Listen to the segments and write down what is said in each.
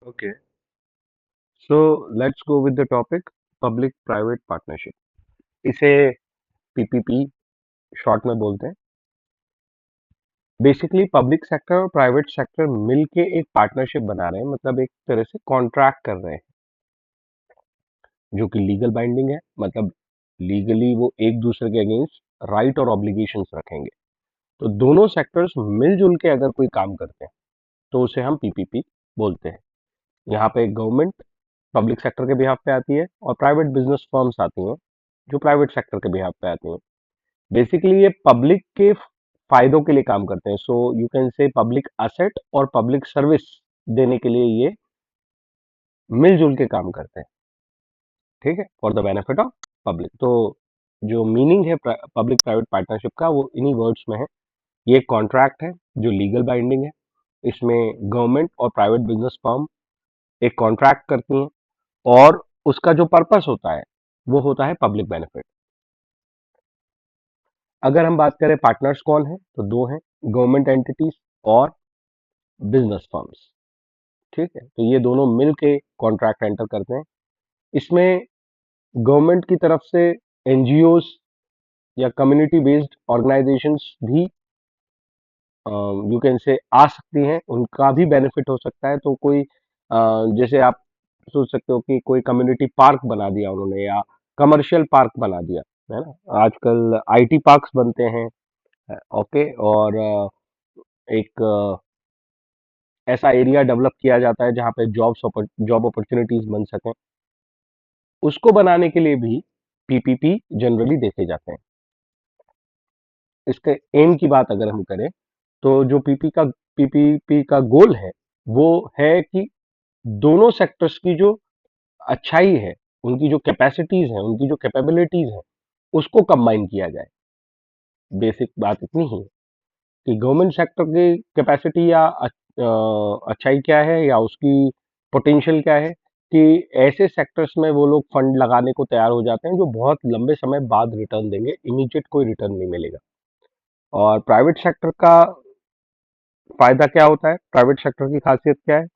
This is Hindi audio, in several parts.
Okay, so let's go with the topic public private partnership. इसे पीपीपी शॉर्ट में बोलते हैं। बेसिकली पब्लिक सेक्टर और प्राइवेट सेक्टर मिलके एक पार्टनरशिप बना रहे हैं, मतलब एक तरह से कॉन्ट्रैक्ट कर रहे हैं जो कि लीगल बाइंडिंग है। मतलब लीगली वो एक दूसरे के अगेंस्ट राइट और ऑब्लिगेशंस रखेंगे। तो दोनों सेक्टर्स मिलजुल के अगर कोई काम करते हैं तो उसे हम पीपीपी बोलते हैं। यहाँ पे गवर्नमेंट पब्लिक सेक्टर के बिहाफ पे आती है और प्राइवेट बिजनेस फर्म्स आती हैं जो प्राइवेट सेक्टर के बिहाफ पे आती हैं। बेसिकली ये पब्लिक के फायदों के लिए काम करते हैं। So you can say public asset और पब्लिक सर्विस देने के लिए ये मिलजुल के काम करते हैं। ठीक है, for the benefit of public. तो जो मीनिंग है पब्लिक प्राइवेट पार्टनरशिप का वो इन्हीं वर्ड्स में है। ये एक कॉन्ट्रैक्ट है जो लीगल बाइंडिंग है। इसमें गवर्नमेंट और प्राइवेट बिजनेस फर्म एक कॉन्ट्रैक्ट करती हैं और उसका जो पर्पस होता है वो होता है पब्लिक बेनिफिट। अगर हम बात करें पार्टनर्स कौन है तो दो हैं, गवर्नमेंट एंटिटीज और बिजनेस फर्म्स। ठीक है, तो ये दोनों मिल के कॉन्ट्रैक्ट एंटर करते हैं। इसमें गवर्नमेंट की तरफ से एनजीओस या कम्युनिटी बेस्ड ऑर्गेनाइजेशंस भी यू कैन से आ सकती हैं, उनका भी बेनिफिट हो सकता है। तो कोई जैसे आप सोच सकते हो कि कोई कम्युनिटी पार्क बना दिया उन्होंने या कमर्शियल पार्क बना दिया, है ना। आजकल आईटी पार्क्स बनते हैं। ओके, और एक ऐसा एरिया डेवलप किया जाता है जहाँ पे जॉब अपॉर्चुनिटीज बन सकें। उसको बनाने के लिए भी पीपीपी जनरली देखे जाते हैं। इसके एम की बात अगर हम करें तो जो पीपीपी का गोल है वो है कि दोनों सेक्टर्स की जो अच्छाई है, उनकी जो कैपेसिटीज हैं, उनकी जो कैपेबिलिटीज हैं, उसको कंबाइन किया जाए। बेसिक बात इतनी ही है कि गवर्नमेंट सेक्टर की कैपेसिटी या अच्छाई क्या है या उसकी पोटेंशियल क्या है कि ऐसे सेक्टर्स में वो लोग फंड लगाने को तैयार हो जाते हैं जो बहुत लंबे समय बाद रिटर्न देंगे, इमीडिएट कोई रिटर्न नहीं मिलेगा। और प्राइवेट सेक्टर का फायदा क्या होता है, प्राइवेट सेक्टर की खासियत क्या है,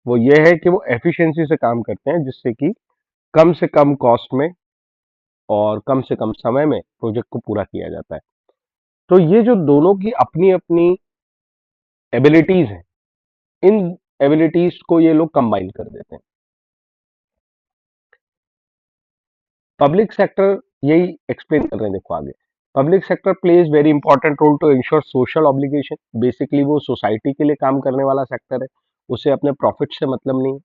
वो ये है कि वो एफिशिएंसी से काम करते हैं जिससे कि कम से कम कॉस्ट में और कम से कम समय में प्रोजेक्ट को पूरा किया जाता है। तो ये जो दोनों की अपनी अपनी एबिलिटीज हैं, इन एबिलिटीज को ये लोग कंबाइन कर देते हैं। पब्लिक सेक्टर यही एक्सप्लेन कर रहे हैं, देखो आगे। Public sector plays very important role to ensure social obligation. Basically वो सोसाइटी के लिए काम करने वाला सेक्टर है, उसे अपने प्रॉफिट से मतलब नहीं है।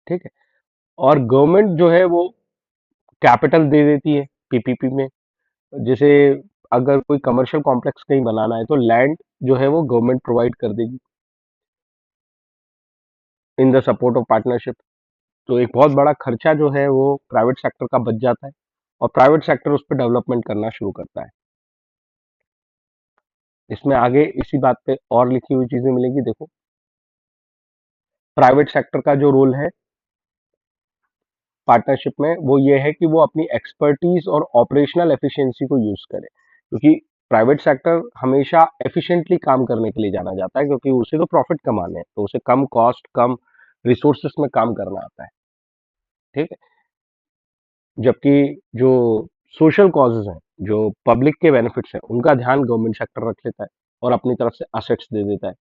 ठीक है, और गवर्नमेंट जो है वो कैपिटल दे देती है पीपीपी में। जैसे अगर कोई कमर्शियल कॉम्प्लेक्स कहीं बनाना है तो लैंड जो है वो गवर्नमेंट प्रोवाइड कर देगी in the support of partnership. तो एक बहुत बड़ा खर्चा जो है वो प्राइवेट सेक्टर का बच जाता है और प्राइवेट सेक्टर उस पर डेवलपमेंट करना शुरू करता है। इसमें आगे इसी बात पे और लिखी हुई चीजें मिलेंगी, देखो। प्राइवेट सेक्टर का जो रोल है पार्टनरशिप में वो ये है कि वो अपनी एक्सपर्टीज और ऑपरेशनल एफिशिएंसी को यूज करे, क्योंकि प्राइवेट सेक्टर हमेशा एफिशिएंटली काम करने के लिए जाना जाता है, क्योंकि उसे तो प्रॉफिट कमाने हैं, तो उसे कम कॉस्ट कम रिसोर्सेस में काम करना आता है। ठीक है, जबकि जो सोशल कॉजेज हैं, जो पब्लिक के बेनिफिट्स हैं, उनका ध्यान गवर्नमेंट सेक्टर रख लेता है और अपनी तरफ से असेट्स दे देता है।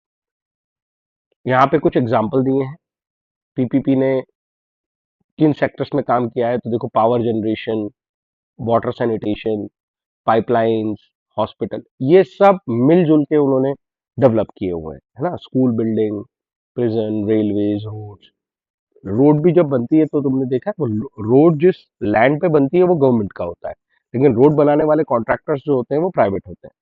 यहाँ पे कुछ एग्जाम्पल दिए हैं पीपीपी ने किन सेक्टर्स में काम किया है। तो देखो, power generation, water sanitation, pipelines, hospital, ये सब मिलजुल के उन्होंने डेवलप किए हुए हैं, है ना। School building, prison, railways, roads. Road भी जब बनती है तो तुमने देखा है वो रोड जिस लैंड पे बनती है वो गवर्नमेंट का होता है, लेकिन रोड बनाने वाले कॉन्ट्रैक्टर्स जो होते हैं वो प्राइवेट होते हैं।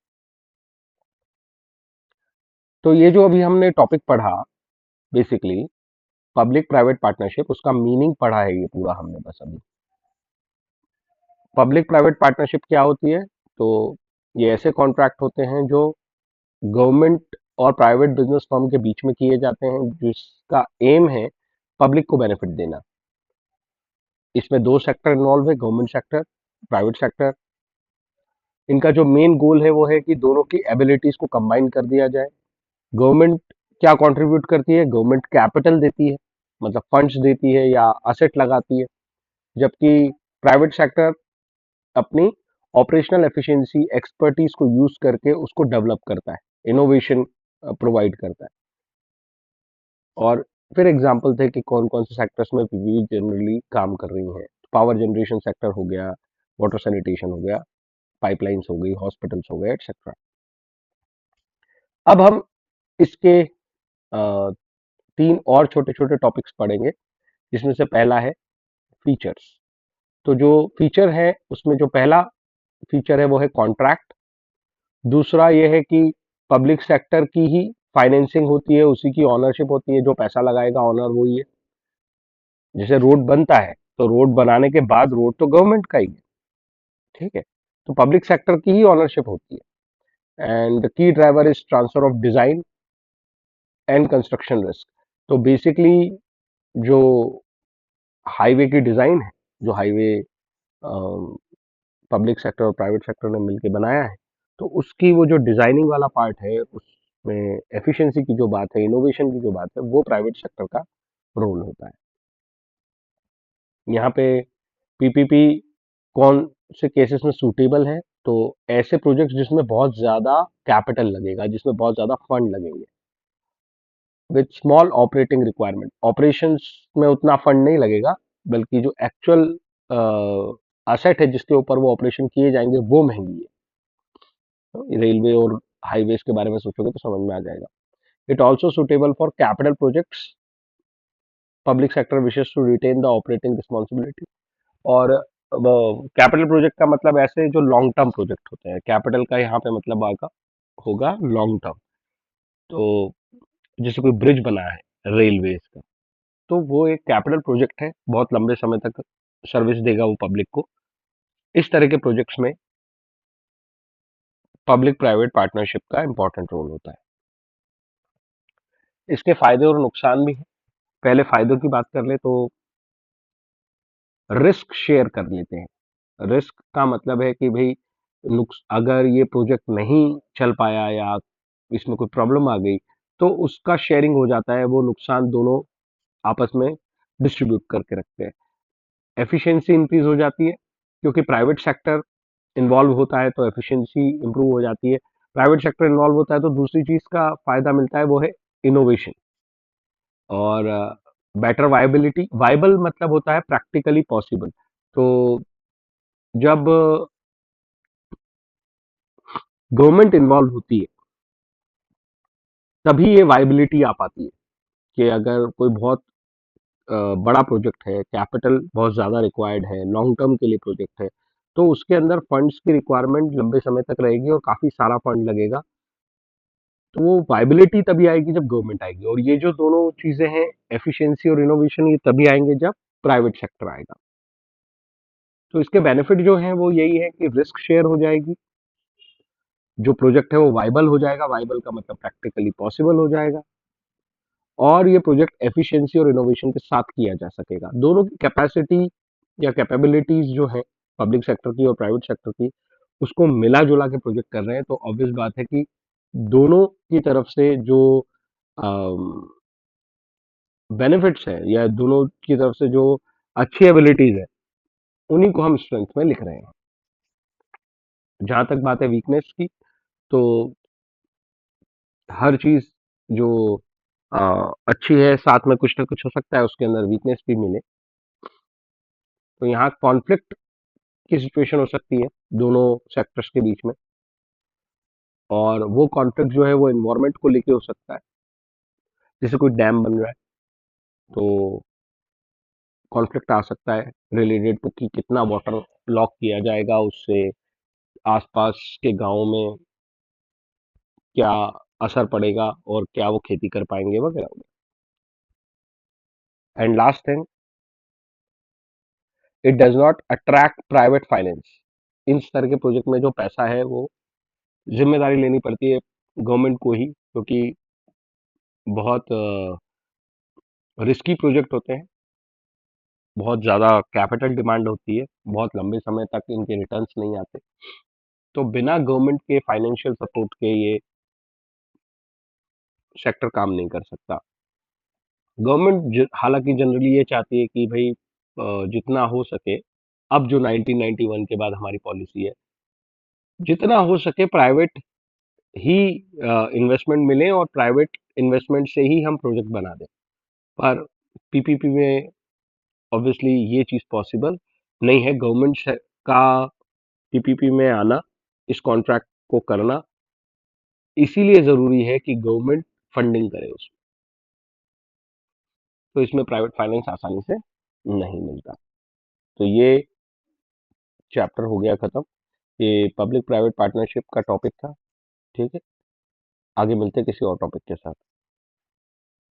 तो ये जो अभी हमने टॉपिक पढ़ा, बेसिकली पब्लिक प्राइवेट पार्टनरशिप, उसका मीनिंग पढ़ा है ये पूरा हमने बस अभी। पब्लिक प्राइवेट पार्टनरशिप क्या होती है, तो ये ऐसे कॉन्ट्रैक्ट होते हैं जो गवर्नमेंट और प्राइवेट बिजनेस फर्म के बीच में किए जाते हैं, जिसका एम है पब्लिक को बेनिफिट देना। इसमें दो सेक्टर इन्वॉल्व है, गवर्नमेंट सेक्टर, प्राइवेट सेक्टर। इनका जो मेन गोल है वो है कि दोनों की एबिलिटीज को कंबाइन कर दिया जाए। गवर्नमेंट क्या कंट्रीब्यूट करती है, गवर्नमेंट कैपिटल देती है, मतलब फंड्स देती है या असेट लगाती है, जबकि प्राइवेट सेक्टर अपनी ऑपरेशनल एफिशिएंसी एक्सपर्टीज को यूज करके उसको डेवलप करता है, इनोवेशन प्रोवाइड करता है। और फिर एग्जांपल थे कि कौन कौन से सेक्टर्स में पीपीपी जनरली काम कर रही हैं। पावर जनरेशन सेक्टर हो गया, वाटर सैनिटेशन हो गया, पाइपलाइंस हो गई, हॉस्पिटल्स हो गए, एटसेट्रा। अब हम इसके अ, तीन और छोटे छोटे टॉपिक्स पढ़ेंगे, जिसमें से पहला है फीचर्स। तो जो फीचर है उसमें जो पहला फीचर है वो है कॉन्ट्रैक्ट। दूसरा ये है कि पब्लिक सेक्टर की ही फाइनेंसिंग होती है, उसी की ऑनरशिप होती है, जो पैसा लगाएगा ऑनर वही है। जैसे रोड बनता है तो रोड बनाने के बाद रोड तो गवर्नमेंट का ही है, ठीक है, तो पब्लिक सेक्टर की ही ऑनरशिप होती है। एंड की driver is transfer of design and construction risk. तो बेसिकली जो हाईवे की डिजाइन है, जो हाईवे पब्लिक सेक्टर और प्राइवेट सेक्टर ने मिलकर बनाया है, तो उसकी वो जो डिजाइनिंग वाला पार्ट है, उसमें एफिशिएंसी की जो बात है, इनोवेशन की जो बात है, वो प्राइवेट सेक्टर का रोल होता है। यहाँ पे पीपीपी कौन से केसेस में सूटेबल है? तो ऐसे प्रोजेक्ट्स जिसमें बहुत ज्यादा कैपिटल लगेगा, जिसमें बहुत ज्यादा फंड लगेंगे, with small operating requirement. Operations में उतना फंड नहीं लगेगा, बल्कि जो एक्चुअल असेट है जिसके ऊपर वो ऑपरेशन किए जाएंगे वो महंगी है। तो रेलवे और हाईवेज के बारे में सोचोगे तो समझ में आ जाएगा। It also suitable for capital projects, public sector wishes to retain the operating responsibility. और कैपिटल प्रोजेक्ट का मतलब ऐसे जो लॉन्ग टर्म प्रोजेक्ट होते हैं, कैपिटल का यहाँ पे मतलब आगा होगा लॉन्ग टर्म। तो जैसे कोई ब्रिज बना है रेलवे का, तो वो एक कैपिटल प्रोजेक्ट है, बहुत लंबे समय तक सर्विस देगा वो पब्लिक को। इस तरह के प्रोजेक्ट्स में पब्लिक प्राइवेट पार्टनरशिप का इंपॉर्टेंट रोल होता है। इसके फायदे और नुकसान भी हैं। पहले फायदों की बात कर ले तो रिस्क शेयर कर लेते हैं। रिस्क का मतलब है कि भाई नुक्स अगर ये प्रोजेक्ट नहीं चल पाया या इसमें कोई प्रॉब्लम आ गई, तो उसका शेयरिंग हो जाता है, वो नुकसान दोनों आपस में डिस्ट्रीब्यूट करके रखते हैं। एफिशिएंसी इंक्रीज हो जाती है, क्योंकि प्राइवेट सेक्टर इन्वॉल्व होता है तो एफिशिएंसी इंप्रूव हो जाती है। प्राइवेट सेक्टर इन्वॉल्व होता है तो दूसरी चीज का फायदा मिलता है, वो है इनोवेशन और बेटर वायबिलिटी। वायबल मतलब होता है प्रैक्टिकली पॉसिबल। तो जब गवर्नमेंट इन्वॉल्व होती है तभी ये वायबिलिटी आ पाती है, कि अगर कोई बहुत बड़ा प्रोजेक्ट है, कैपिटल बहुत ज़्यादा रिक्वायर्ड है, लॉन्ग टर्म के लिए प्रोजेक्ट है, तो उसके अंदर फंड्स की रिक्वायरमेंट लंबे समय तक रहेगी और काफ़ी सारा फंड लगेगा। तो वो वायबिलिटी तभी आएगी जब गवर्नमेंट आएगी, और ये जो दोनों चीज़ें हैं, एफिशिएंसी और इनोवेशन, ये तभी आएंगे जब प्राइवेट सेक्टर आएगा। तो इसके बेनिफिट जो हैं वो यही है कि रिस्क शेयर हो जाएगी, जो प्रोजेक्ट है वो वाइबल हो जाएगा, वाइबल का मतलब प्रैक्टिकली पॉसिबल हो जाएगा, और ये प्रोजेक्ट एफिशिएंसी और इनोवेशन के साथ किया जा सकेगा। दोनों की कैपेसिटी या कैपेबिलिटीज जो है, पब्लिक सेक्टर की और प्राइवेट सेक्टर की, उसको मिला जुला के प्रोजेक्ट कर रहे हैं, तो ऑब्वियस बात है कि दोनों की तरफ से जो बेनिफिट्स है या दोनों की तरफ से जो अच्छी एबिलिटीज है, उन्हीं को हम स्ट्रेंथ में लिख रहे हैं। जहां तक बात है वीकनेस की, तो हर चीज जो अच्छी है, साथ में कुछ ना कुछ हो सकता है उसके अंदर वीकनेस भी मिले। तो यहाँ कॉन्फ्लिक्ट की सिचुएशन हो सकती है दोनों सेक्टर्स के बीच में, और वो कॉन्फ्लिक्ट जो है वो एनवायरनमेंट को लेके हो सकता है। जैसे कोई डैम बन रहा है तो कॉन्फ्लिक्ट आ सकता है रिलेटेड टू कि कितना वाटर लॉक किया जाएगा, उससे आसपास के गांव में क्या असर पड़ेगा और क्या वो खेती कर पाएंगे वगैरह। And last thing, it does not attract private finance. इस तरह के प्रोजेक्ट में जो पैसा है वो जिम्मेदारी लेनी पड़ती है गवर्नमेंट को ही, क्योंकि बहुत रिस्की प्रोजेक्ट होते हैं, बहुत ज़्यादा कैपिटल डिमांड होती है, बहुत लंबे समय तक इनके रिटर्न्स नहीं आते। तो बिना गवर्नमेंट के फाइनेंशियल सपोर्ट के ये सेक्टर काम नहीं कर सकता। गवर्नमेंट हालांकि जनरली ये चाहती है कि भाई जितना हो सके, अब जो 1991 के बाद हमारी पॉलिसी है, जितना हो सके प्राइवेट ही इन्वेस्टमेंट मिले और प्राइवेट इन्वेस्टमेंट से ही हम प्रोजेक्ट बना दें। पर पीपीपी में ऑब्वियसली ये चीज़ पॉसिबल नहीं है। गवर्नमेंट का पीपीपी में आना, इस कॉन्ट्रैक्ट को करना, इसीलिए ज़रूरी है कि गवर्नमेंट फंडिंग करे उसमें। तो इसमें प्राइवेट फाइनेंस आसानी से नहीं मिलता। तो ये चैप्टर हो गया खत्म। ये पब्लिक प्राइवेट पार्टनरशिप का टॉपिक था। ठीक है, आगे मिलते हैं किसी और टॉपिक के साथ।